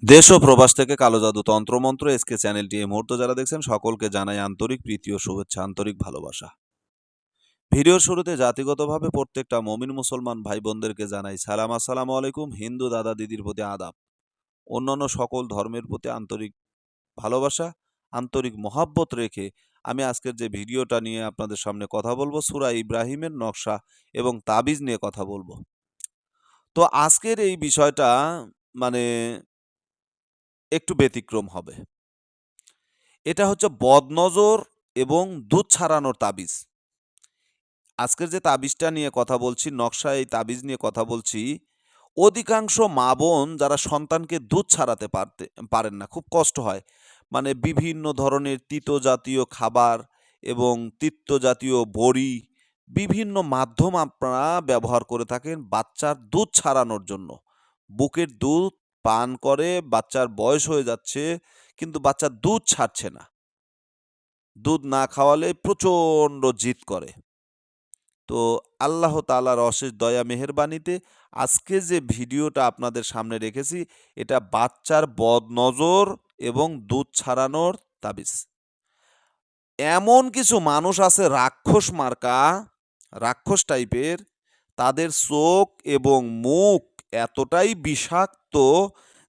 দেশ ও প্রবাস থেকে কালো জাদু তন্ত্রমন্ত্র এসকে চ্যানেলটি এই মুহূর্তে যারা দেখছেন সকলকে জানাই আন্তরিক প্রীতি ও শুভেচ্ছা, আন্তরিক ভালোবাসা। ভিডিওর শুরুতে জাতিগতভাবে প্রত্যেকটা মমিন মুসলমান ভাই বোনদেরকে জানাই সালাম, আসসালামু আলাইকুম। হিন্দু দাদা দিদির প্রতি আদাব, অন্যান্য সকল ধর্মের প্রতি আন্তরিক ভালোবাসা, আন্তরিক মহাব্বত রেখে আমি আজকের যে ভিডিওটা নিয়ে আপনাদের সামনে কথা বলবো, সূরা ইব্রাহিমের নকশা এবং তাবিজ নিয়ে কথা বলবো। তো আজকের এই বিষয়টা মানে একটু ব্যতিক্রম হবে। এটা হচ্ছে বদনজর এবং দুধ ছাড়ানোর তাবিজ। আজকের যে তাবিজটা নিয়ে কথা বলছি, নকশা এই তাবিজ নিয়ে কথা বলছি, অধিকাংশ মা বোন যারা সন্তানকে দুধ ছাড়াতে পারেন না, খুব কষ্ট হয়। মানে বিভিন্ন ধরনের তিতো জাতীয় খাবার এবং তিক্ত জাতীয় বড়ি, বিভিন্ন মাধ্যম আপনারা ব্যবহার করে থাকেন বাচ্চার দুধ ছাড়ানোর জন্য। বুকের দুধ পান করে বাচ্চার বয়স হয়ে যাচ্ছে, কিন্তু বাচ্চা দুধ ছাড়ছে না। দুধ না খাওয়ালে প্রচণ্ড জিদ করে। তো আল্লাহ তাআলার অশেষ দয়া মেহেরবানিতে আজকে যে ভিডিওটা আপনাদের সামনে রেখেছি, এটা বাচ্চার বদনজর এবং দুধ ছাড়ানোর তাবিজ। এমন কিছু মানুষ আছে রাক্ষস মার্কা, রাক্ষস টাইপের, তাদের চোখ এবং মুখ এতটাই বিষাক্ত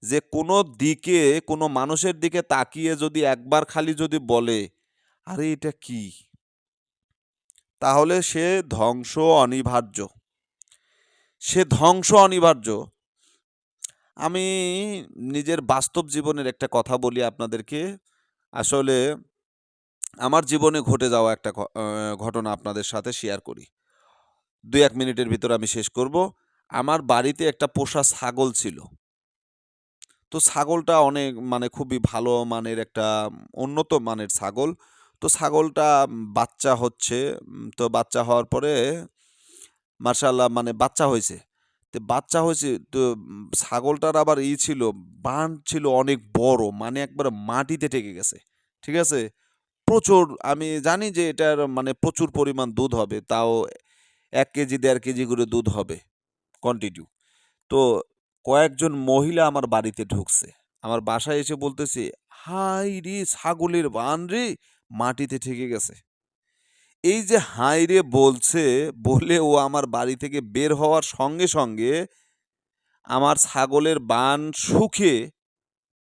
যে কোনো দিকে, কোনো মানুষের দিকে তাকিয়ে যদি একবার খালি যদি বলে, আরে এটা কি, তাহলে সে ধ্বংস অনিবার্য। সে ধ্বংস অনিবার্য। আমি নিজের বাস্তব জীবনের একটা কথা বলি আপনাদেরকে। আসলে আমার জীবনে ঘটে যাওয়া একটা ঘটনা আপনাদের সাথে শেয়ার করি। ২-১ মিনিটের ভিতর আমি শেষ করব। আমার বাড়িতে একটা পোষা ছাগল ছিল। তো ছাগলটা অনেক মানে খুবই ভালো মানের একটা উন্নত মানের ছাগল। তো ছাগলটা বাচ্চা হচ্ছে। তো বাচ্চা হওয়ার পরে মাশাআল্লাহ মানে বাচ্চা হইছে। তো বাচ্চা হইছে তো ছাগলটার আবার ছিল, বান ছিল অনেক বড়। মানে একবারে মাটিতে ঠেকে গেছে। ঠিক আছে? প্রচুর, আমি জানি যে এটার মানে প্রচুর পরিমাণ দুধ হবে। তাও ১ কেজি ১.৫ কেজি করে দুধ হবে কন্টিনিউ। তো কয়েকজন মহিলা আমার বাড়িতে ঢুকছে। আমার বাসায় এসে বলতেছে, "হায়রে ছাগলের বান রে! মাটিতে ঠেকে গেছে।" এই যে হায়রে বলছে, বলে ও আমার বাড়ি থেকে বের হওয়ার সঙ্গে সঙ্গে আমার ছাগলের বান শুকিয়ে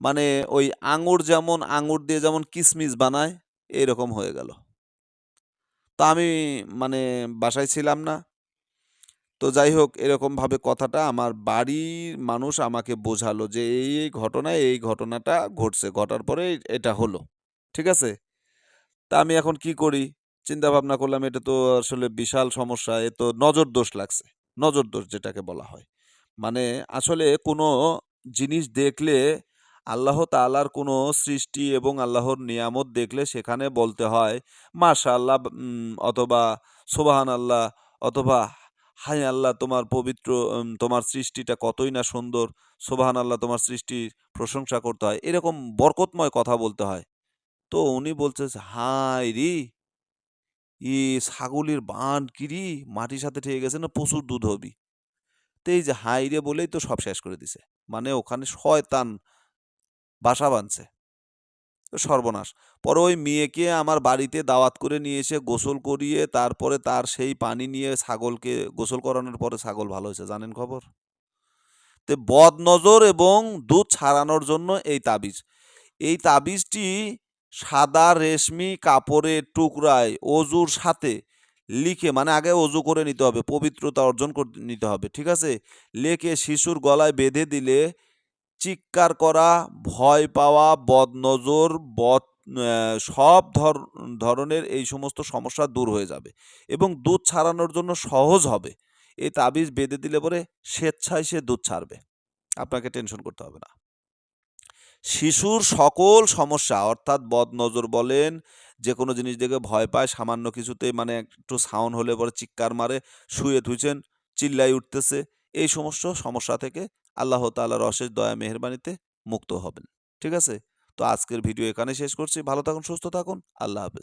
মানে ওই আঙুর দিয়ে যেমন কিসমিস বানায় এরকম হয়ে গেল। তো আমি মানে বাসায় ছিলাম না। তো যাই হোক, এরকমভাবে কথাটা আমার বাড়ির মানুষ আমাকে বোঝালো যে এই ঘটনায় এই ঘটনাটা ঘটছে। ঘটার পরে এটা হলো। ঠিক আছে? তা আমি এখন কি করি? চিন্তা ভাবনা করলাম এটা তো আসলে বিশাল সমস্যা। এ তো নজর দোষ লাগছে। নজর দোষ যেটাকে বলা হয়। মানে আসলে কোনো জিনিস দেখলে, আল্লাহ তাআলার কোনো সৃষ্টি এবং আল্লাহর নিয়ামত দেখলে সেখানে বলতে হয় মাশাআল্লাহ, অথবা সুবহানাল্লাহ, অথবা হায় আল্লাহ তোমার পবিত্র, তোমার সৃষ্টিটা কতই না সুন্দর। সুবহানাল্লাহ, তোমার সৃষ্টির প্রশংসা করতে হয়। এরকম বরকতময় কথা বলতে হয়। তো উনি বলতেছে, "হায়রে! ছাগলের বান কিরি! মাটির সাথে ঠেকে গেছে না, প্রচুর দুধ হবি।" তো এই যে হায়রে বলেই তো সব শেষ করে দিছে। মানে ওখানে শয়তান বাসা বাঁধছে। তো সর্বনাশ। পরে ওই মেয়েকে আমার বাড়িতে দাওয়াত করে নিয়ে এসে গোসল করিয়ে তারপরে তার সেই পানি নিয়ে ছাগলকে গোসল করানোর পরে ছাগল ভালো হয়েছে। জানেন খবর? তো বদনজর এবং দুধ ছাড়ানোর জন্য এই তাবিজ। এই তাবিজটি সাদা রেশমি কাপড়ের টুকরায় অজুর সাথে লিখে, মানে আগে অজু করে নিতে হবে, পবিত্রতা অর্জন করে নিতে হবে। ঠিক আছে? লিখে শিশুর গলায় বেঁধে দিলে চিৎকার করা, ভয় পাওয়া, বদনজর, সব ধরনের এই সমস্ত সমস্যা দূর হয়ে যাবে এবং দুধ ছাড়ানোর জন্য সহজ হবে। এই তাবিজ বেঁধে দিলে পরে স্বেচ্ছায় সে দুধ ছাড়বে। আপনাকে টেনশন করতে হবে না। শিশুর সকল সমস্যা অর্থাৎ বদনজর বলেন, যেকোনো জিনিস দেখে ভয় পায়, সামান্য কিছুতেই মানে একটু সাউন্ড হলে পরে চিৎকার মারে, শুয়ে থুইছেন, চিল্লাই উঠতেছে, এই সমস্ত সমস্যা থেকে আল্লাহ তাআলার অশেষ দয়া মেহেরবানিতে মুক্ত হবেন। ঠিক আছে? তো আজকের ভিডিও এখানে শেষ করছি। ভালো থাকুন, সুস্থ থাকুন। আল্লাহ হাফেজ।